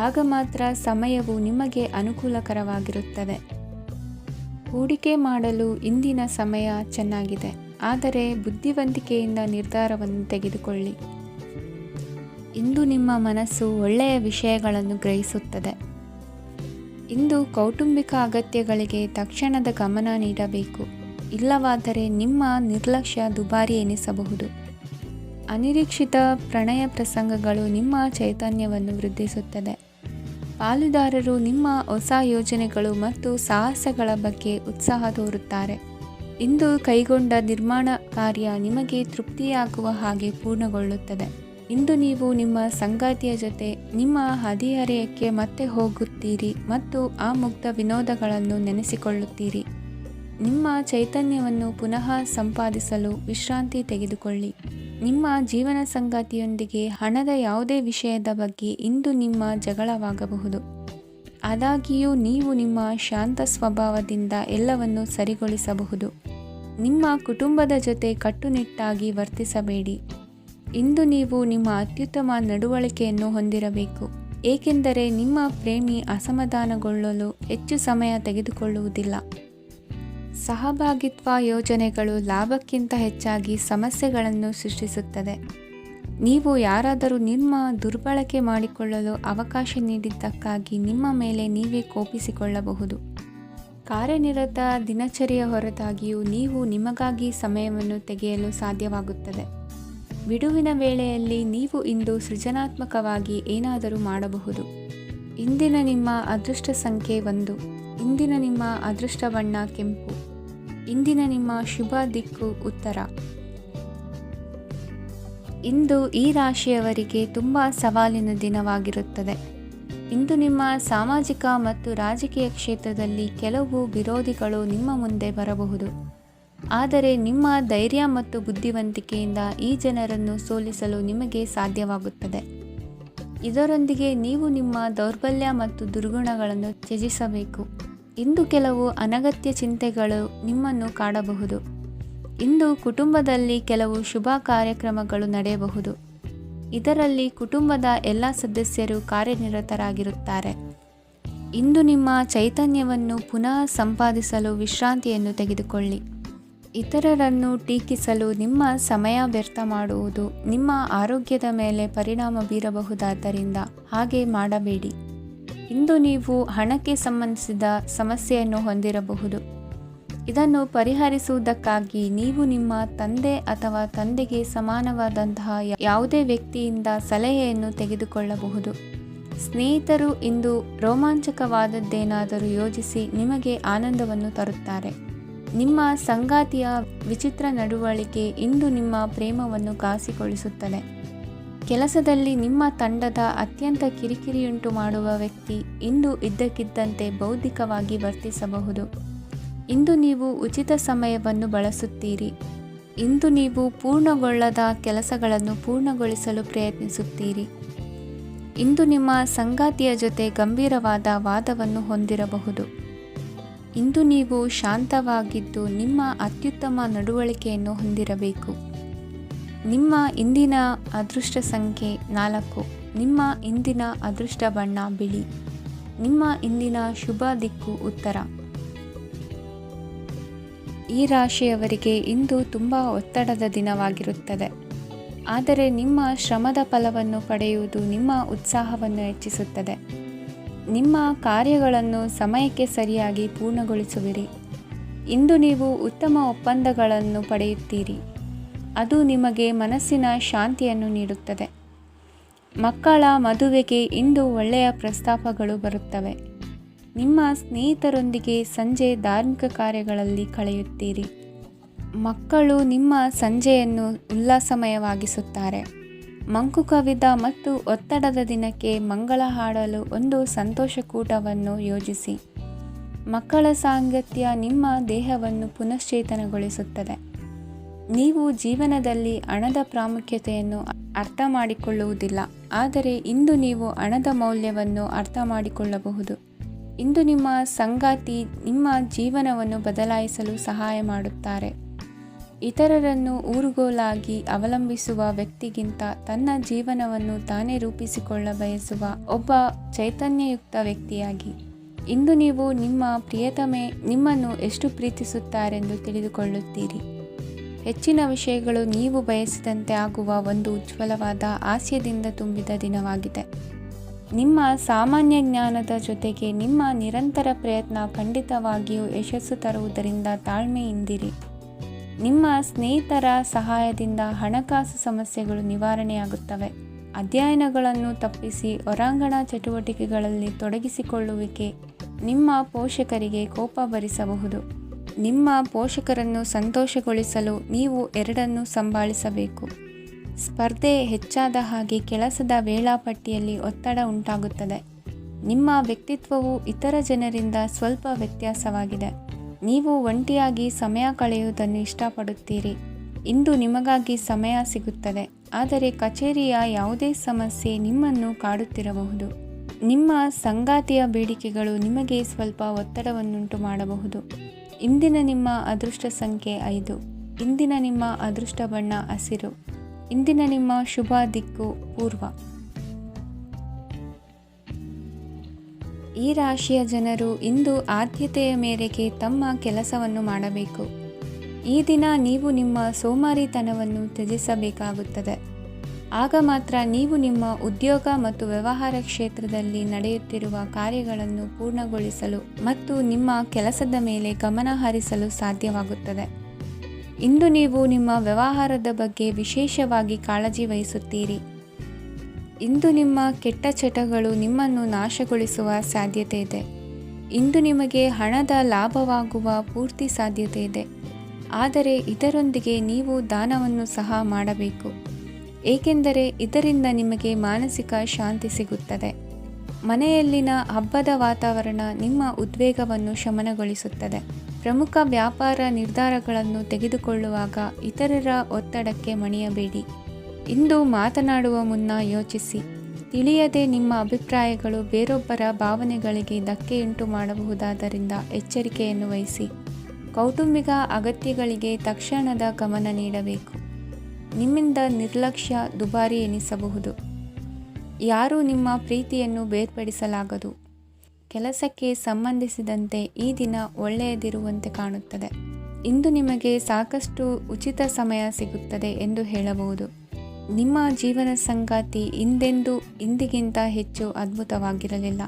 ಆಗ ಮಾತ್ರ ಸಮಯವು ನಿಮಗೆ ಅನುಕೂಲಕರವಾಗಿರುತ್ತದೆ. ಹೂಡಿಕೆ ಮಾಡಲು ಇಂದಿನ ಸಮಯ ಚೆನ್ನಾಗಿದೆ, ಆದರೆ ಬುದ್ಧಿವಂತಿಕೆಯಿಂದ ನಿರ್ಧಾರವನ್ನು ತೆಗೆದುಕೊಳ್ಳಿ. ಇಂದು ನಿಮ್ಮ ಮನಸ್ಸು ಒಳ್ಳೆಯ ವಿಷಯಗಳನ್ನು ಗ್ರಹಿಸುತ್ತದೆ. ಇಂದು ಕೌಟುಂಬಿಕ ಅಗತ್ಯಗಳಿಗೆ ತಕ್ಷಣದ ಗಮನ ನೀಡಬೇಕು. ಇಲ್ಲವಾದರೆ ನಿಮ್ಮ ನಿರ್ಲಕ್ಷ್ಯ ದುಬಾರಿ ಎನಿಸಬಹುದು. ಅನಿರೀಕ್ಷಿತ ಪ್ರಣಯ ಪ್ರಸಂಗಗಳು ನಿಮ್ಮ ಚೈತನ್ಯವನ್ನು ವೃದ್ಧಿಸುತ್ತದೆ. ಪಾಲುದಾರರು ನಿಮ್ಮ ಹೊಸ ಯೋಜನೆಗಳು ಮತ್ತು ಸಾಹಸಗಳ ಬಗ್ಗೆ ಉತ್ಸಾಹ ತೋರುತ್ತಾರೆ. ಇಂದು ಕೈಗೊಂಡ ನಿರ್ಮಾಣ ಕಾರ್ಯ ನಿಮಗೆ ತೃಪ್ತಿಯಾಗುವ ಹಾಗೆ ಪೂರ್ಣಗೊಳ್ಳುತ್ತದೆ. ಇಂದು ನೀವು ನಿಮ್ಮ ಸಂಗಾತಿಯ ಜೊತೆ ನಿಮ್ಮ ಹದಿಹರೆಯಕ್ಕೆ ಮತ್ತೆ ಹೋಗುತ್ತೀರಿ ಮತ್ತು ಆ ಮುಗ್ಧ ವಿನೋದಗಳನ್ನು ನೆನೆಸಿಕೊಳ್ಳುತ್ತೀರಿ. ನಿಮ್ಮ ಚೈತನ್ಯವನ್ನು ಪುನಃ ಸಂಪಾದಿಸಲು ವಿಶ್ರಾಂತಿ ತೆಗೆದುಕೊಳ್ಳಿ. ನಿಮ್ಮ ಜೀವನ ಸಂಗಾತಿಯೊಂದಿಗೆ ಹಣದ ಯಾವುದೇ ವಿಷಯದ ಬಗ್ಗೆ ಇಂದು ನಿಮ್ಮ ಜಗಳವಾಗಬಹುದು. ಆದಾಗ್ಯೂ ನೀವು ನಿಮ್ಮ ಶಾಂತ ಸ್ವಭಾವದಿಂದ ಎಲ್ಲವನ್ನು ಸರಿಗೊಳಿಸಬಹುದು. ನಿಮ್ಮ ಕುಟುಂಬದ ಜೊತೆ ಕಟ್ಟುನಿಟ್ಟಾಗಿ ವರ್ತಿಸಬೇಡಿ. ಇಂದು ನೀವು ನಿಮ್ಮ ಅತ್ಯುತ್ತಮ ನಡವಳಿಕೆಯನ್ನು ಹೊಂದಿರಬೇಕು, ಏಕೆಂದರೆ ನಿಮ್ಮ ಪ್ರೇಮಿ ಅಸಮಾಧಾನಗೊಳ್ಳಲು ಹೆಚ್ಚು ಸಮಯ ತೆಗೆದುಕೊಳ್ಳುವುದಿಲ್ಲ. ಸಹಭಾಗಿತ್ವ ಯೋಜನೆಗಳು ಲಾಭಕ್ಕಿಂತ ಹೆಚ್ಚಾಗಿ ಸಮಸ್ಯೆಗಳನ್ನು ಸೃಷ್ಟಿಸುತ್ತದೆ. ನೀವು ಯಾರಾದರೂ ನಿಮ್ಮ ದುರ್ಬಳಕೆ ಮಾಡಿಕೊಳ್ಳಲು ಅವಕಾಶ ನೀಡಿದ್ದಕ್ಕಾಗಿ ನಿಮ್ಮ ಮೇಲೆ ನೀವೇ ಕೋಪಿಸಿಕೊಳ್ಳಬಹುದು. ಕಾರ್ಯನಿರತ ದಿನಚರಿಯ ಹೊರತಾಗಿಯೂ ನೀವು ನಿಮಗಾಗಿ ಸಮಯವನ್ನು ತೆಗೆಯಲು ಸಾಧ್ಯವಾಗುತ್ತದೆ. ಬಿಡುವಿನ ವೇಳೆಯಲ್ಲಿ ನೀವು ಇಂದು ಸೃಜನಾತ್ಮಕವಾಗಿ ಏನಾದರೂ ಮಾಡಬಹುದು. ಇಂದಿನ ನಿಮ್ಮ ಅದೃಷ್ಟ ಸಂಖ್ಯೆ 1. ಇಂದಿನ ನಿಮ್ಮ ಅದೃಷ್ಟ ಬಣ್ಣ ಕೆಂಪು. ಇಂದಿನ ನಿಮ್ಮ ಶುಭ ದಿಕ್ಕು ಉತ್ತರ. ಇಂದು ಈ ರಾಶಿಯವರಿಗೆ ತುಂಬ ಸವಾಲಿನ ದಿನವಾಗಿರುತ್ತದೆ. ಇಂದು ನಿಮ್ಮ ಸಾಮಾಜಿಕ ಮತ್ತು ರಾಜಕೀಯ ಕ್ಷೇತ್ರದಲ್ಲಿ ಕೆಲವು ವಿರೋಧಿಗಳು ನಿಮ್ಮ ಮುಂದೆ ಬರಬಹುದು. ಆದರೆ ನಿಮ್ಮ ಧೈರ್ಯ ಮತ್ತು ಬುದ್ಧಿವಂತಿಕೆಯಿಂದ ಈ ಜನರನ್ನು ಸೋಲಿಸಲು ನಿಮಗೆ ಸಾಧ್ಯವಾಗುತ್ತದೆ. ಇದರೊಂದಿಗೆ ನೀವು ನಿಮ್ಮ ದೌರ್ಬಲ್ಯ ಮತ್ತು ದುರ್ಗುಣಗಳನ್ನು ತ್ಯಜಿಸಬೇಕು. ಇಂದು ಕೆಲವು ಅನಗತ್ಯ ಚಿಂತೆಗಳು ನಿಮ್ಮನ್ನು ಕಾಡಬಹುದು. ಇಂದು ಕುಟುಂಬದಲ್ಲಿ ಕೆಲವು ಶುಭ ಕಾರ್ಯಕ್ರಮಗಳು ನಡೆಯಬಹುದು. ಇದರಲ್ಲಿ ಕುಟುಂಬದ ಎಲ್ಲ ಸದಸ್ಯರು ಕಾರ್ಯನಿರತರಾಗಿರುತ್ತಾರೆ. ಇಂದು ನಿಮ್ಮ ಚೈತನ್ಯವನ್ನು ಪುನಃ ಸಂಪಾದಿಸಲು ವಿಶ್ರಾಂತಿಯನ್ನು ತೆಗೆದುಕೊಳ್ಳಿ. ಇತರರನ್ನು ಟೀಕಿಸಲು ನಿಮ್ಮ ಸಮಯ ವ್ಯರ್ಥ ಮಾಡುವುದು ನಿಮ್ಮ ಆರೋಗ್ಯದ ಮೇಲೆ ಪರಿಣಾಮ ಬೀರಬಹುದಾದ್ದರಿಂದ ಹಾಗೆ ಮಾಡಬೇಡಿ. ಇಂದು ನೀವು ಹಣಕ್ಕೆ ಸಂಬಂಧಿಸಿದ ಸಮಸ್ಯೆಯನ್ನು ಹೊಂದಿರಬಹುದು. ಇದನ್ನು ಪರಿಹರಿಸುವುದಕ್ಕಾಗಿ ನೀವು ನಿಮ್ಮ ತಂದೆ ಅಥವಾ ತಂದೆಗೆ ಸಮಾನವಾದಂತಹ ಯಾವುದೇ ವ್ಯಕ್ತಿಯಿಂದ ಸಲಹೆಯನ್ನು ತೆಗೆದುಕೊಳ್ಳಬಹುದು. ಸ್ನೇಹಿತರು ಇಂದು ರೋಮಾಂಚಕವಾದದ್ದೇನಾದರೂ ಯೋಜಿಸಿ ನಿಮಗೆ ಆನಂದವನ್ನು ತರುತ್ತಾರೆ. ನಿಮ್ಮ ಸಂಗಾತಿಯ ವಿಚಿತ್ರ ನಡವಳಿಕೆ ಇಂದು ನಿಮ್ಮ ಪ್ರೇಮವನ್ನು ಘಾಸಿಗೊಳಿಸುತ್ತದೆ. ಕೆಲಸದಲ್ಲಿ ನಿಮ್ಮ ತಂಡದ ಅತ್ಯಂತ ಕಿರಿಕಿರಿಯುಂಟು ಮಾಡುವ ವ್ಯಕ್ತಿ ಇಂದು ಇದ್ದಕ್ಕಿದ್ದಂತೆ ಬೌದ್ಧಿಕವಾಗಿ ವರ್ತಿಸಬಹುದು. ಇಂದು ನೀವು ಉಚಿತ ಸಮಯವನ್ನು ಬಳಸುತ್ತೀರಿ. ಇಂದು ನೀವು ಪೂರ್ಣಗೊಳ್ಳದ ಕೆಲಸಗಳನ್ನು ಪೂರ್ಣಗೊಳಿಸಲು ಪ್ರಯತ್ನಿಸುತ್ತೀರಿ. ಇಂದು ನಿಮ್ಮ ಸಂಗಾತಿಯ ಜೊತೆ ಗಂಭೀರವಾದ ವಾದವನ್ನು ಹೊಂದಿರಬಹುದು. ಇಂದು ನೀವು ಶಾಂತವಾಗಿದ್ದು ನಿಮ್ಮ ಅತ್ಯುತ್ತಮ ನಡವಳಿಕೆಯನ್ನು ಹೊಂದಿರಬೇಕು. ನಿಮ್ಮ ಇಂದಿನ ಅದೃಷ್ಟ ಸಂಖ್ಯೆ 4. ನಿಮ್ಮ ಇಂದಿನ ಅದೃಷ್ಟ ಬಣ್ಣ ಬಿಳಿ. ನಿಮ್ಮ ಇಂದಿನ ಶುಭ ದಿಕ್ಕು ಉತ್ತರ. ಈ ರಾಶಿಯವರಿಗೆ ಇಂದು ತುಂಬ ಒತ್ತಡದ ದಿನವಾಗಿರುತ್ತದೆ. ಆದರೆ ನಿಮ್ಮ ಶ್ರಮದ ಫಲವನ್ನು ಪಡೆಯುವುದು ನಿಮ್ಮ ಉತ್ಸಾಹವನ್ನು ಹೆಚ್ಚಿಸುತ್ತದೆ. ನಿಮ್ಮ ಕಾರ್ಯಗಳನ್ನು ಸಮಯಕ್ಕೆ ಸರಿಯಾಗಿ ಪೂರ್ಣಗೊಳಿಸುವಿರಿ. ಇಂದು ನೀವು ಉತ್ತಮ ಒಪ್ಪಂದಗಳನ್ನು ಪಡೆಯುತ್ತೀರಿ. ಅದು ನಿಮಗೆ ಮನಸ್ಸಿನ ಶಾಂತಿಯನ್ನು ನೀಡುತ್ತದೆ. ಮಕ್ಕಳ ಮದುವೆಗೆ ಇಂದು ಒಳ್ಳೆಯ ಪ್ರಸ್ತಾಪಗಳು ಬರುತ್ತವೆ. ನಿಮ್ಮ ಸ್ನೇಹಿತರೊಂದಿಗೆ ಸಂಜೆ ಧಾರ್ಮಿಕ ಕಾರ್ಯಗಳಲ್ಲಿ ಕಳೆಯುತ್ತೀರಿ. ಮಕ್ಕಳು ನಿಮ್ಮ ಸಂಜೆಯನ್ನು ಉಲ್ಲಾಸಮಯವಾಗಿಸುತ್ತಾರೆ. ಮಂಕು ಕವಿದ ಮತ್ತು ಒತ್ತಡದ ದಿನಕ್ಕೆ ಮಂಗಳ ಹಾಡಲು ಒಂದು ಸಂತೋಷಕೂಟವನ್ನು ಯೋಜಿಸಿ. ಮಕ್ಕಳ ಸಾಂಗತ್ಯ ನಿಮ್ಮ ದೇಹವನ್ನು ಪುನಶ್ಚೇತನಗೊಳಿಸುತ್ತದೆ. ನೀವು ಜೀವನದಲ್ಲಿ ಹಣದ ಪ್ರಾಮುಖ್ಯತೆಯನ್ನು ಅರ್ಥ ಮಾಡಿಕೊಳ್ಳುವುದಿಲ್ಲ, ಆದರೆ ಇಂದು ನೀವು ಹಣದ ಮೌಲ್ಯವನ್ನು ಅರ್ಥ ಮಾಡಿಕೊಳ್ಳಬಹುದು. ಇಂದು ನಿಮ್ಮ ಸಂಗಾತಿ ನಿಮ್ಮ ಜೀವನವನ್ನು ಬದಲಾಯಿಸಲು ಸಹಾಯ ಮಾಡುತ್ತಾರೆ. ಇತರರನ್ನು ಊರುಗೋಲಾಗಿ ಅವಲಂಬಿಸುವ ವ್ಯಕ್ತಿಗಿಂತ ತನ್ನ ಜೀವನವನ್ನು ತಾನೇ ರೂಪಿಸಿಕೊಳ್ಳ ಬಯಸುವ ಒಬ್ಬ ಚೈತನ್ಯಯುಕ್ತ ವ್ಯಕ್ತಿಯಾಗಿ. ಇಂದು ನೀವು ನಿಮ್ಮ ಪ್ರಿಯತಮೆ ನಿಮ್ಮನ್ನು ಎಷ್ಟು ಪ್ರೀತಿಸುತ್ತಾರೆಂದು ತಿಳಿದುಕೊಳ್ಳುತ್ತೀರಿ. ಹೆಚ್ಚಿನ ವಿಷಯಗಳು ನೀವು ಬಯಸಿದಂತೆ ಆಗುವ ಒಂದು ಉಜ್ವಲವಾದ ಹಾಸ್ಯದಿಂದ ತುಂಬಿದ ದಿನವಾಗಿದೆ. ನಿಮ್ಮ ಸಾಮಾನ್ಯ ಜ್ಞಾನದ ಜೊತೆಗೆ ನಿಮ್ಮ ನಿರಂತರ ಪ್ರಯತ್ನ ಖಂಡಿತವಾಗಿಯೂ ಯಶಸ್ಸು ತರುವುದರಿಂದ ತಾಳ್ಮೆಯಿಂದಿರಿ. ನಿಮ್ಮ ಸ್ನೇಹಿತರ ಸಹಾಯದಿಂದ ಹಣಕಾಸು ಸಮಸ್ಯೆಗಳು ನಿವಾರಣೆಯಾಗುತ್ತವೆ. ಅಧ್ಯಯನಗಳನ್ನು ತಪ್ಪಿಸಿ ಹೊರಾಂಗಣ ಚಟುವಟಿಕೆಗಳಲ್ಲಿ ತೊಡಗಿಸಿಕೊಳ್ಳುವಿಕೆ ನಿಮ್ಮ ಪೋಷಕರಿಗೆ ಕೋಪ ಭರಿಸಬಹುದು. ನಿಮ್ಮ ಪೋಷಕರನ್ನು ಸಂತೋಷಗೊಳಿಸಲು ನೀವು ಎರಡನ್ನೂ ಸಂಭಾಳಿಸಬೇಕು. ಸ್ಪರ್ಧೆ ಹೆಚ್ಚಾದ ಹಾಗೆ ಕೆಲಸದ ವೇಳಾಪಟ್ಟಿಯಲ್ಲಿ ಒತ್ತಡ ಉಂಟಾಗುತ್ತದೆ. ನಿಮ್ಮ ವ್ಯಕ್ತಿತ್ವವು ಇತರ ಜನರಿಂದ ಸ್ವಲ್ಪ ವ್ಯತ್ಯಾಸವಾಗಿದೆ. ನೀವು ಒಂಟಿಯಾಗಿ ಸಮಯ ಕಳೆಯುವುದನ್ನು ಇಷ್ಟಪಡುತ್ತೀರಿ. ಇಂದು ನಿಮಗಾಗಿ ಸಮಯ ಸಿಗುತ್ತದೆ, ಆದರೆ ಕಚೇರಿಯ ಯಾವುದೇ ಸಮಸ್ಯೆ ನಿಮ್ಮನ್ನು ಕಾಡುತ್ತಿರಬಹುದು. ನಿಮ್ಮ ಸಂಗಾತಿಯ ಬೇಡಿಕೆಗಳು ನಿಮಗೆ ಸ್ವಲ್ಪ ಒತ್ತಡವನ್ನುಂಟು ಮಾಡಬಹುದು. ಇಂದಿನ ನಿಮ್ಮ ಅದೃಷ್ಟ ಸಂಖ್ಯೆ 5. ಇಂದಿನ ನಿಮ್ಮ ಅದೃಷ್ಟ ಬಣ್ಣ ಹಸಿರು. ಇಂದಿನ ನಿಮ್ಮ ಶುಭ ದಿಕ್ಕು ಪೂರ್ವ. ಈ ರಾಶಿಯ ಜನರು ಇಂದು ಆದ್ಯತೆಯ ಮೇರೆಗೆ ತಮ್ಮ ಕೆಲಸವನ್ನು ಮಾಡಬೇಕು. ಈ ದಿನ ನೀವು ನಿಮ್ಮ ಸೋಮಾರಿತನವನ್ನು ತ್ಯಜಿಸಬೇಕಾಗುತ್ತದೆ. ಆಗ ಮಾತ್ರ ನೀವು ನಿಮ್ಮ ಉದ್ಯೋಗ ಮತ್ತು ವ್ಯವಹಾರ ಕ್ಷೇತ್ರದಲ್ಲಿ ನಡೆಯುತ್ತಿರುವ ಕಾರ್ಯಗಳನ್ನು ಪೂರ್ಣಗೊಳಿಸಲು ಮತ್ತು ನಿಮ್ಮ ಕೆಲಸದ ಮೇಲೆ ಗಮನ ಹರಿಸಲು ಸಾಧ್ಯವಾಗುತ್ತದೆ. ಇಂದು ನೀವು ನಿಮ್ಮ ವ್ಯವಹಾರದ ಬಗ್ಗೆ ವಿಶೇಷವಾಗಿ ಕಾಳಜಿ ವಹಿಸುತ್ತೀರಿ. ಇಂದು ನಿಮ್ಮ ಕೆಟ್ಟ ಚಟಗಳು ನಿಮ್ಮನ್ನು ನಾಶಗೊಳಿಸುವ ಸಾಧ್ಯತೆ ಇದೆ. ಇಂದು ನಿಮಗೆ ಹಣದ ಲಾಭವಾಗುವ ಪೂರ್ತಿ ಸಾಧ್ಯತೆ ಇದೆ, ಆದರೆ ಇದರೊಂದಿಗೆ ನೀವು ದಾನವನ್ನು ಸಹ ಮಾಡಬೇಕು, ಏಕೆಂದರೆ ಇದರಿಂದ ನಿಮಗೆ ಮಾನಸಿಕ ಶಾಂತಿ ಸಿಗುತ್ತದೆ. ಮನೆಯಲ್ಲಿನ ಹಬ್ಬದ ವಾತಾವರಣ ನಿಮ್ಮ ಉದ್ವೇಗವನ್ನು ಶಮನಗೊಳಿಸುತ್ತದೆ. ಪ್ರಮುಖ ವ್ಯಾಪಾರ ನಿರ್ಧಾರಗಳನ್ನು ತೆಗೆದುಕೊಳ್ಳುವಾಗ ಇತರರ ಒತ್ತಡಕ್ಕೆ ಮಣಿಯಬೇಡಿ. ಇಂದು ಮಾತನಾಡುವ ಮುನ್ನ ಯೋಚಿಸಿ. ತಿಳಿಯದೆ ನಿಮ್ಮ ಅಭಿಪ್ರಾಯಗಳು ಬೇರೊಬ್ಬರ ಭಾವನೆಗಳಿಗೆ ಧಕ್ಕೆಯುಂಟು ಮಾಡಬಹುದಾದ್ದರಿಂದ ಎಚ್ಚರಿಕೆಯನ್ನು ವಹಿಸಿ. ಕೌಟುಂಬಿಕ ಅಗತ್ಯಗಳಿಗೆ ತಕ್ಷಣದ ಗಮನ ನೀಡಬೇಕು. ನಿಮ್ಮಿಂದ ನಿರ್ಲಕ್ಷ್ಯ ದುಬಾರಿ ಎನಿಸಬಹುದು. ಯಾರೂ ನಿಮ್ಮ ಪ್ರೀತಿಯನ್ನು ಬೇರ್ಪಡಿಸಲಾಗದು. ಕೆಲಸಕ್ಕೆ ಸಂಬಂಧಿಸಿದಂತೆ ಈ ದಿನ ಒಳ್ಳೆಯದಿರುವಂತೆ ಕಾಣುತ್ತದೆ. ಇಂದು ನಿಮಗೆ ಸಾಕಷ್ಟು ಉಚಿತ ಸಮಯ ಸಿಗುತ್ತದೆ ಎಂದು ಹೇಳಬಹುದು. ನಿಮ್ಮ ಜೀವನ ಸಂಗಾತಿ ಇಂದಿಗಿಂತ ಹೆಚ್ಚು ಅದ್ಭುತವಾಗಿರಲಿಲ್ಲ.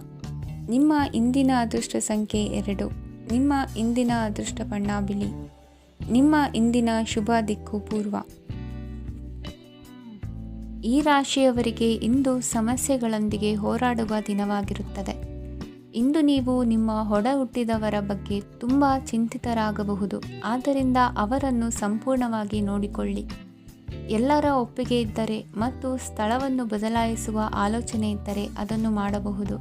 ನಿಮ್ಮ ಇಂದಿನ ಅದೃಷ್ಟ ಸಂಖ್ಯೆ 2. ನಿಮ್ಮ ಇಂದಿನ ಅದೃಷ್ಟ ಬಣ್ಣ ಬಿಳಿ. ನಿಮ್ಮ ಇಂದಿನ ಶುಭ ದಿಕ್ಕು ಪೂರ್ವ. ಈ ರಾಶಿಯವರಿಗೆ ಇಂದು ಸಮಸ್ಯೆಗಳೊಂದಿಗೆ ಹೋರಾಡುವ ದಿನವಾಗಿರುತ್ತದೆ. ಇಂದು ನೀವು ನಿಮ್ಮ ಒಡ ಹುಟ್ಟಿದವರ ಬಗ್ಗೆ ತುಂಬ ಚಿಂತಿತರಾಗಬಹುದು. ಆದ್ದರಿಂದ ಅವರನ್ನು ಸಂಪೂರ್ಣವಾಗಿ ನೋಡಿಕೊಳ್ಳಿ. ಎಲ್ಲರ ಒಪ್ಪಿಗೆ ಇದ್ದರೆ ಮತ್ತು ಸ್ಥಳವನ್ನು ಬದಲಾಯಿಸುವ ಆಲೋಚನೆ ಇದ್ದರೆ ಅದನ್ನು ಮಾಡಬಹುದು.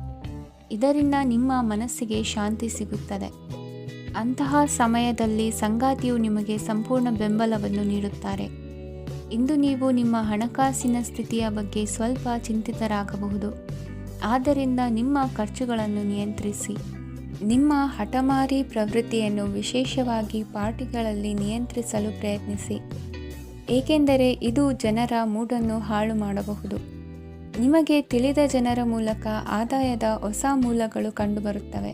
ಇದರಿಂದ ನಿಮ್ಮ ಮನಸ್ಸಿಗೆ ಶಾಂತಿ ಸಿಗುತ್ತದೆ. ಅಂತಹ ಸಮಯದಲ್ಲಿ ಸಂಗಾತಿಯು ನಿಮಗೆ ಸಂಪೂರ್ಣ ಬೆಂಬಲವನ್ನು ನೀಡುತ್ತಾರೆ. ಇಂದು ನೀವು ನಿಮ್ಮ ಹಣಕಾಸಿನ ಸ್ಥಿತಿಯ ಬಗ್ಗೆ ಸ್ವಲ್ಪ ಚಿಂತಿತರಾಗಬಹುದು. ಆದ್ದರಿಂದ ನಿಮ್ಮ ಖರ್ಚುಗಳನ್ನು ನಿಯಂತ್ರಿಸಿ. ನಿಮ್ಮ ಹಠಮಾರಿ ಪ್ರವೃತ್ತಿಯನ್ನು ವಿಶೇಷವಾಗಿ ಪಾರ್ಟಿಗಳಲ್ಲಿ ನಿಯಂತ್ರಿಸಲು ಪ್ರಯತ್ನಿಸಿ, ಏಕೆಂದರೆ ಇದು ಜನರ ಮೂಡನ್ನು ಹಾಳು ಮಾಡಬಹುದು. ನಿಮಗೆ ತಿಳಿದ ಜನರ ಮೂಲಕ ಆದಾಯದ ಹೊಸ ಮೂಲಗಳು ಕಂಡುಬರುತ್ತವೆ.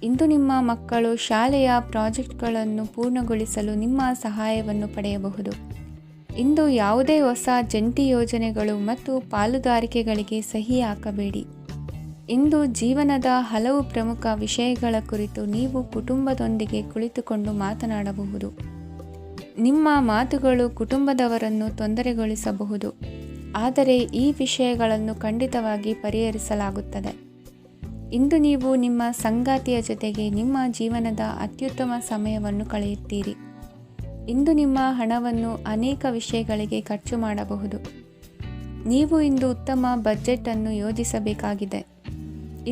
ಇಂದು ನಿಮ್ಮ ಮಕ್ಕಳು ಶಾಲೆಯ ಪ್ರಾಜೆಕ್ಟ್ಗಳನ್ನು ಪೂರ್ಣಗೊಳಿಸಲು ನಿಮ್ಮ ಸಹಾಯವನ್ನು ಪಡೆಯಬಹುದು. ಇಂದು ಯಾವುದೇ ಹೊಸ ಜಂಟಿ ಯೋಜನೆಗಳು ಮತ್ತು ಪಾಲುದಾರಿಕೆಗಳಿಗೆ ಸಹಿ ಹಾಕಬೇಡಿ. ಇಂದು ಜೀವನದ ಹಲವು ಪ್ರಮುಖ ವಿಷಯಗಳ ಕುರಿತು ನೀವು ಕುಟುಂಬದೊಂದಿಗೆ ಕುಳಿತುಕೊಂಡು ಮಾತನಾಡಬಹುದು. ನಿಮ್ಮ ಮಾತುಗಳು ಕುಟುಂಬದವರನ್ನು ತೊಂದರೆಗೊಳಿಸಬಹುದು, ಆದರೆ ಈ ವಿಷಯಗಳನ್ನು ಖಂಡಿತವಾಗಿ ಪರಿಹರಿಸಲಾಗುತ್ತದೆ. ಇಂದು ನೀವು ನಿಮ್ಮ ಸಂಗಾತಿಯ ಜೊತೆಗೆ ನಿಮ್ಮ ಜೀವನದ ಅತ್ಯುತ್ತಮ ಸಮಯವನ್ನು ಕಳೆಯುತ್ತೀರಿ. ಇಂದು ನಿಮ್ಮ ಹಣವನ್ನು ಅನೇಕ ವಿಷಯಗಳಿಗೆ ಖರ್ಚು ಮಾಡಬಹುದು. ನೀವು ಇಂದು ಉತ್ತಮ ಬಜೆಟ್ ಅನ್ನು ಯೋಜಿಸಬೇಕಾಗಿದೆ.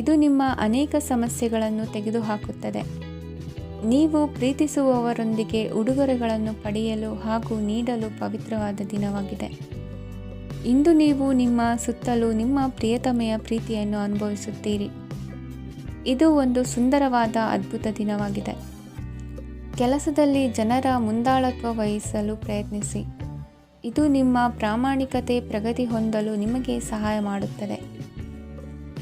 ಇದು ನಿಮ್ಮ ಅನೇಕ ಸಮಸ್ಯೆಗಳನ್ನು ತೆಗೆದುಹಾಕುತ್ತದೆ. ನೀವು ಪ್ರೀತಿಸುವವರೊಂದಿಗೆ ಉಡುಗೊರೆಗಳನ್ನು ಪಡೆಯಲು ಹಾಗೂ ನೀಡಲು ಪವಿತ್ರವಾದ ದಿನವಾಗಿದೆ. ಇಂದು ನೀವು ನಿಮ್ಮ ಸುತ್ತಲೂ ನಿಮ್ಮ ಪ್ರಿಯತಮೆಯ ಪ್ರೀತಿಯನ್ನು ಅನುಭವಿಸುತ್ತೀರಿ. ಇದು ಒಂದು ಸುಂದರವಾದ ಅದ್ಭುತ ದಿನವಾಗಿದೆ. ಕೆಲಸದಲ್ಲಿ ಜನರ ಮುಂದಾಳತ್ವ ವಹಿಸಲು ಪ್ರಯತ್ನಿಸಿ. ಇದು ನಿಮ್ಮ ಪ್ರಾಮಾಣಿಕತೆ ಪ್ರಗತಿ ಹೊಂದಲು ನಿಮಗೆ ಸಹಾಯ ಮಾಡುತ್ತದೆ.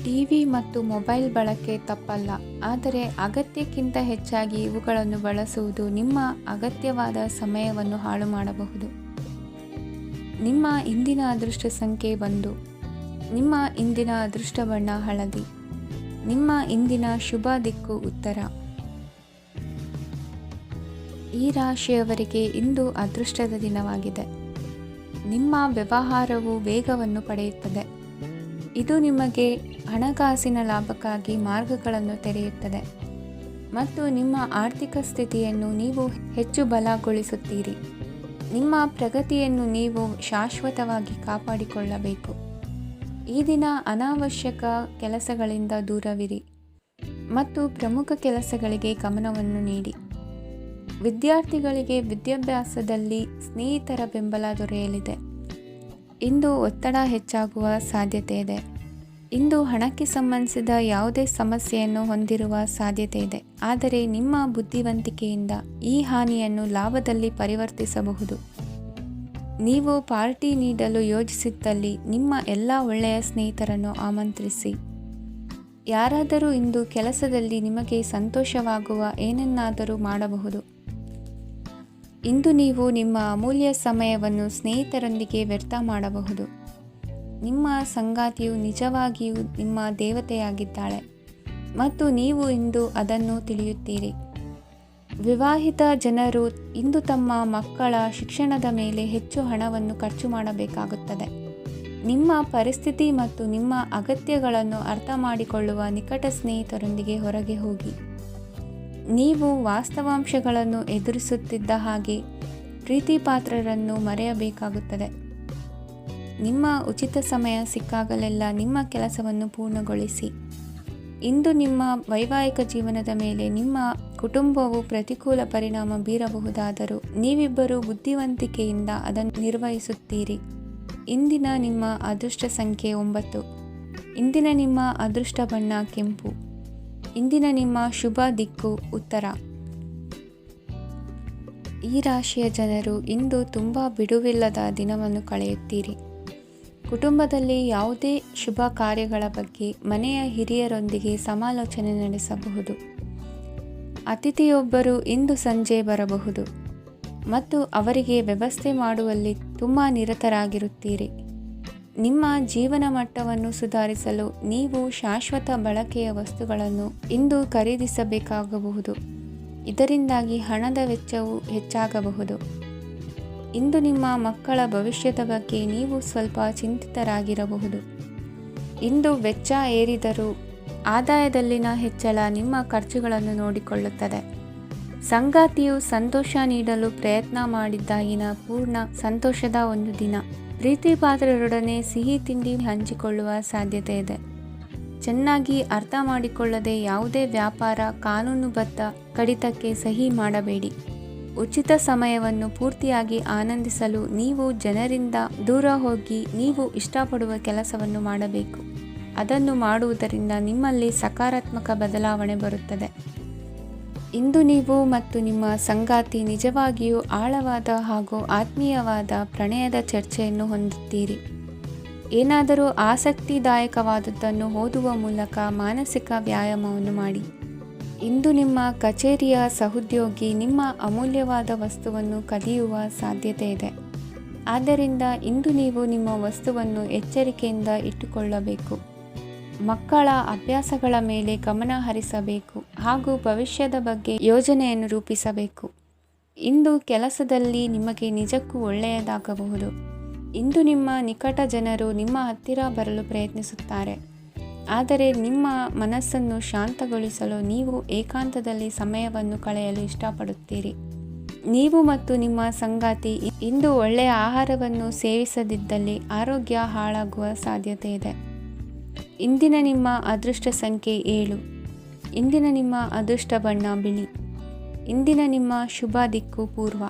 ಟಿವಿ ಮತ್ತು ಮೊಬೈಲ್ ಬಳಕೆ ತಪ್ಪಲ್ಲ, ಆದರೆ ಅಗತ್ಯಕ್ಕಿಂತ ಹೆಚ್ಚಾಗಿ ಇವುಗಳನ್ನು ಬಳಸುವುದು ನಿಮ್ಮ ಅಗತ್ಯವಾದ ಸಮಯವನ್ನು ಹಾಳು ಮಾಡಬಹುದು. ನಿಮ್ಮ ಇಂದಿನ ಅದೃಷ್ಟ ಸಂಖ್ಯೆ 1. ನಿಮ್ಮ ಇಂದಿನ ಅದೃಷ್ಟ ಬಣ್ಣ ಹಳದಿ. ನಿಮ್ಮ ಇಂದಿನ ಶುಭ ದಿಕ್ಕು ಉತ್ತರ. ಈ ರಾಶಿಯವರಿಗೆ ಇಂದು ಅದೃಷ್ಟದ ದಿನವಾಗಿದೆ. ನಿಮ್ಮ ವ್ಯವಹಾರವು ವೇಗವನ್ನು ಪಡೆಯುತ್ತದೆ. ಇದು ನಿಮಗೆ ಹಣಕಾಸಿನ ಲಾಭಕ್ಕಾಗಿ ಮಾರ್ಗಗಳನ್ನು ತೆರೆಯುತ್ತದೆ ಮತ್ತು ನಿಮ್ಮ ಆರ್ಥಿಕ ಸ್ಥಿತಿಯನ್ನು ನೀವು ಹೆಚ್ಚು ಬಲಗೊಳಿಸುತ್ತೀರಿ. ನಿಮ್ಮ ಪ್ರಗತಿಯನ್ನು ನೀವು ಶಾಶ್ವತವಾಗಿ ಕಾಪಾಡಿಕೊಳ್ಳಬೇಕು. ಈ ದಿನ ಅನಾವಶ್ಯಕ ಕೆಲಸಗಳಿಂದ ದೂರವಿರಿ ಮತ್ತು ಪ್ರಮುಖ ಕೆಲಸಗಳಿಗೆ ಗಮನವನ್ನು ನೀಡಿ. ವಿದ್ಯಾರ್ಥಿಗಳಿಗೆ ವಿದ್ಯಾಭ್ಯಾಸದಲ್ಲಿ ಸ್ನೇಹಿತರ ಬೆಂಬಲ ದೊರೆಯಲಿದೆ. ಇಂದು ಒತ್ತಡ ಹೆಚ್ಚಾಗುವ ಸಾಧ್ಯತೆ ಇದೆ. ಇಂದು ಹಣಕ್ಕೆ ಸಂಬಂಧಿಸಿದ ಯಾವುದೇ ಸಮಸ್ಯೆಯನ್ನು ಹೊಂದಿರುವ ಸಾಧ್ಯತೆ ಇದೆ, ಆದರೆ ನಿಮ್ಮ ಬುದ್ಧಿವಂತಿಕೆಯಿಂದ ಈ ಹಾನಿಯನ್ನು ಲಾಭದಲ್ಲಿ ಪರಿವರ್ತಿಸಬಹುದು. ನೀವು ಪಾರ್ಟಿ ನೀಡಲು ಯೋಜಿಸಿದ್ದಲ್ಲಿ ನಿಮ್ಮ ಎಲ್ಲ ಒಳ್ಳೆಯ ಸ್ನೇಹಿತರನ್ನು ಆಮಂತ್ರಿಸಿ. ಯಾರಾದರೂ ಇಂದು ಕೆಲಸದಲ್ಲಿ ನಿಮಗೆ ಸಂತೋಷವಾಗುವ ಏನನ್ನಾದರೂ ಮಾಡಬಹುದು. ಇಂದು ನೀವು ನಿಮ್ಮ ಅಮೂಲ್ಯ ಸಮಯವನ್ನು ಸ್ನೇಹಿತರೊಂದಿಗೆ ವ್ಯರ್ಥ ಮಾಡಬಹುದು. ನಿಮ್ಮ ಸಂಗಾತಿಯು ನಿಜವಾಗಿಯೂ ನಿಮ್ಮ ದೇವತೆಯಾಗಿದ್ದಾಳೆ ಮತ್ತು ನೀವು ಇಂದು ಅದನ್ನು ತಿಳಿಯುತ್ತೀರಿ. ವಿವಾಹಿತ ಜನರು ಇಂದು ತಮ್ಮ ಮಕ್ಕಳ ಶಿಕ್ಷಣದ ಮೇಲೆ ಹೆಚ್ಚು ಹಣವನ್ನು ಖರ್ಚು ಮಾಡಬೇಕಾಗುತ್ತದೆ. ನಿಮ್ಮ ಪರಿಸ್ಥಿತಿ ಮತ್ತು ನಿಮ್ಮ ಅಗತ್ಯಗಳನ್ನು ಅರ್ಥ ಮಾಡಿಕೊಳ್ಳುವ ನಿಕಟ ಸ್ನೇಹಿತರೊಂದಿಗೆ ಹೊರಗೆ ಹೋಗಿ. ನೀವು ವಾಸ್ತವಾಂಶಗಳನ್ನು ಎದುರಿಸುತ್ತಿದ್ದ ಹಾಗೆ ಪ್ರೀತಿಪಾತ್ರರನ್ನು ಮರೆಯಬೇಕಾಗುತ್ತದೆ. ನಿಮ್ಮ ಉಚಿತ ಸಮಯ ಸಿಕ್ಕಾಗಲೆಲ್ಲ ನಿಮ್ಮ ಕೆಲಸವನ್ನು ಪೂರ್ಣಗೊಳಿಸಿ. ಇಂದು ನಿಮ್ಮ ವೈವಾಹಿಕ ಜೀವನದ ಮೇಲೆ ನಿಮ್ಮ ಕುಟುಂಬವು ಪ್ರತಿಕೂಲ ಪರಿಣಾಮ ಬೀರಬಹುದಾದರೂ ನೀವಿಬ್ಬರು ಬುದ್ಧಿವಂತಿಕೆಯಿಂದ ಅದನ್ನು ನಿರ್ವಹಿಸುತ್ತೀರಿ. ಇಂದಿನ ನಿಮ್ಮ ಅದೃಷ್ಟ ಸಂಖ್ಯೆ 9. ಇಂದಿನ ನಿಮ್ಮ ಅದೃಷ್ಟ ಬಣ್ಣ ಕೆಂಪು. ಇಂದಿನ ನಿಮ್ಮ ಶುಭ ದಿಕ್ಕು ಉತ್ತರ. ಈ ರಾಶಿಯ ಜನರು ಇಂದು ತುಂಬ ಬಿಡುವಿಲ್ಲದ ದಿನವನ್ನು ಕಳೆಯುತ್ತೀರಿ. ಕುಟುಂಬದಲ್ಲಿ ಯಾವುದೇ ಶುಭ ಕಾರ್ಯಗಳ ಬಗ್ಗೆ ಮನೆಯ ಹಿರಿಯರೊಂದಿಗೆ ಸಮಾಲೋಚನೆ ನಡೆಸಬಹುದು. ಅತಿಥಿಯೊಬ್ಬರು ಇಂದು ಸಂಜೆ ಬರಬಹುದು ಮತ್ತು ಅವರಿಗೆ ವ್ಯವಸ್ಥೆ ಮಾಡುವಲ್ಲಿ ತುಂಬ ನಿರತರಾಗಿರುತ್ತೀರಿ. ನಿಮ್ಮ ಜೀವನ ಮಟ್ಟವನ್ನು ಸುಧಾರಿಸಲು ನೀವು ಶಾಶ್ವತ ಬಳಕೆಯ ವಸ್ತುಗಳನ್ನು ಇಂದು ಖರೀದಿಸಬೇಕಾಗಬಹುದು. ಇದರಿಂದಾಗಿ ಹಣದ ವೆಚ್ಚವು ಹೆಚ್ಚಾಗಬಹುದು. ಇಂದು ನಿಮ್ಮ ಮಕ್ಕಳ ಭವಿಷ್ಯದ ಬಗ್ಗೆ ನೀವು ಸ್ವಲ್ಪ ಚಿಂತಿತರಾಗಿರಬಹುದು. ಇಂದು ವೆಚ್ಚ ಏರಿದರೂ ಆದಾಯದಲ್ಲಿನ ಹೆಚ್ಚಳ ನಿಮ್ಮ ಖರ್ಚುಗಳನ್ನು ನೋಡಿಕೊಳ್ಳುತ್ತದೆ. ಸಂಗಾತಿಯು ಸಂತೋಷ ನೀಡಲು ಪ್ರಯತ್ನ ಮಾಡಿದ್ದಾಗಿನ ಪೂರ್ಣ ಸಂತೋಷದ ಒಂದು ದಿನ. ಪ್ರೀತಿಪಾತ್ರರೊಡನೆ ಸಿಹಿ ತಿಂಡಿ ಹಂಚಿಕೊಳ್ಳುವ ಸಾಧ್ಯತೆ ಇದೆ. ಚೆನ್ನಾಗಿ ಅರ್ಥ ಮಾಡಿಕೊಳ್ಳದೆ ಯಾವುದೇ ವ್ಯಾಪಾರ ಕಾನೂನುಬದ್ಧ ಕಡಿತಕ್ಕೆ ಸಹಿ ಮಾಡಬೇಡಿ. ಉಚಿತ ಸಮಯವನ್ನು ಪೂರ್ತಿಯಾಗಿ ಆನಂದಿಸಲು ನೀವು ಜನರಿಂದ ದೂರ ಹೋಗಿ ನೀವು ಇಷ್ಟಪಡುವ ಕೆಲಸವನ್ನು ಮಾಡಬೇಕು. ಅದನ್ನು ಮಾಡುವುದರಿಂದ ನಿಮ್ಮಲ್ಲಿ ಸಕಾರಾತ್ಮಕ ಬದಲಾವಣೆ ಬರುತ್ತದೆ. ಇಂದು ನೀವು ಮತ್ತು ನಿಮ್ಮ ಸಂಗಾತಿ ನಿಜವಾಗಿಯೂ ಆಳವಾದ ಹಾಗೂ ಆತ್ಮೀಯವಾದ ಪ್ರಣಯದ ಚರ್ಚೆಯನ್ನು ಹೊಂದುತ್ತೀರಿ. ಏನಾದರೂ ಆಸಕ್ತಿದಾಯಕವಾದದ್ದನ್ನು ಓದುವ ಮೂಲಕ ಮಾನಸಿಕ ವ್ಯಾಯಾಮವನ್ನು ಮಾಡಿ. ಇಂದು ನಿಮ್ಮ ಕಚೇರಿಯ ಸಹೋದ್ಯೋಗಿ ನಿಮ್ಮ ಅಮೂಲ್ಯವಾದ ವಸ್ತುವನ್ನು ಕದಿಯುವ ಸಾಧ್ಯತೆ ಇದೆ. ಆದ್ದರಿಂದ ಇಂದು ನೀವು ನಿಮ್ಮ ವಸ್ತುವನ್ನು ಎಚ್ಚರಿಕೆಯಿಂದ ಇಟ್ಟುಕೊಳ್ಳಬೇಕು. ಮಕ್ಕಳ ಅಭ್ಯಾಸಗಳ ಮೇಲೆ ಗಮನ ಹರಿಸಬೇಕು ಹಾಗೂ ಭವಿಷ್ಯದ ಬಗ್ಗೆ ಯೋಜನೆಯನ್ನು ರೂಪಿಸಬೇಕು. ಇಂದು ಕೆಲಸದಲ್ಲಿ ನಿಮಗೆ ನಿಜಕ್ಕೂ ಒಳ್ಳೆಯದಾಗಬಹುದು. ಇಂದು ನಿಮ್ಮ ನಿಕಟ ಜನರು ನಿಮ್ಮ ಹತ್ತಿರ ಬರಲು ಪ್ರಯತ್ನಿಸುತ್ತಾರೆ. ಆದರೆ ನಿಮ್ಮ ಮನಸ್ಸನ್ನು ಶಾಂತಗೊಳಿಸಲು ನೀವು ಏಕಾಂತದಲ್ಲಿ ಸಮಯವನ್ನು ಕಳೆಯಲು ಇಷ್ಟಪಡುತ್ತೀರಿ. ನೀವು ಮತ್ತು ನಿಮ್ಮ ಸಂಗಾತಿ ಇಂದು ಒಳ್ಳೆಯ ಆಹಾರವನ್ನು ಸೇವಿಸದಿದ್ದಲ್ಲಿ ಆರೋಗ್ಯ ಹಾಳಾಗುವ ಸಾಧ್ಯತೆ ಇದೆ. ಇಂದಿನ ನಿಮ್ಮ ಅದೃಷ್ಟ ಸಂಖ್ಯೆ 7. ಇಂದಿನ ನಿಮ್ಮ ಅದೃಷ್ಟ ಬಣ್ಣ ಬಿಳಿ. ಇಂದಿನ ನಿಮ್ಮ ಶುಭ ದಿಕ್ಕು ಪೂರ್ವ.